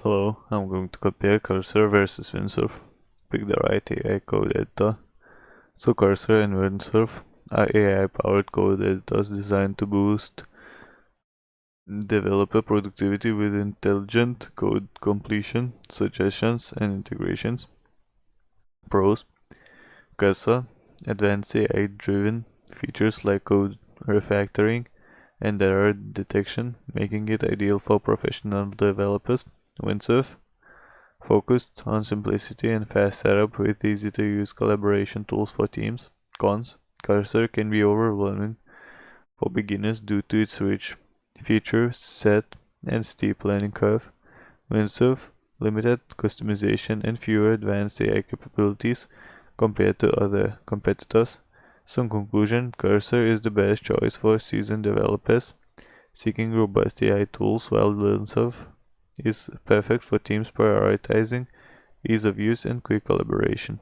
Hello, I'm going to compare Cursor versus Windsurf. Pick the right AI code editor. So Cursor and Windsurf are AI-powered code editors designed to boost developer productivity with intelligent code completion, suggestions, and integrations. Pros: Cursor, advanced AI-driven features like code refactoring and error detection, making it ideal for professional developers. Windsurf, focused on simplicity and fast setup with easy-to-use collaboration tools for teams. Cons: Cursor can be overwhelming for beginners due to its rich feature set and steep learning curve. Windsurf, limited customization and fewer advanced AI capabilities compared to other competitors. So in conclusion, Cursor is the best choice for seasoned developers seeking robust AI tools, while Windsurf is perfect for teams prioritizing ease of use and quick collaboration.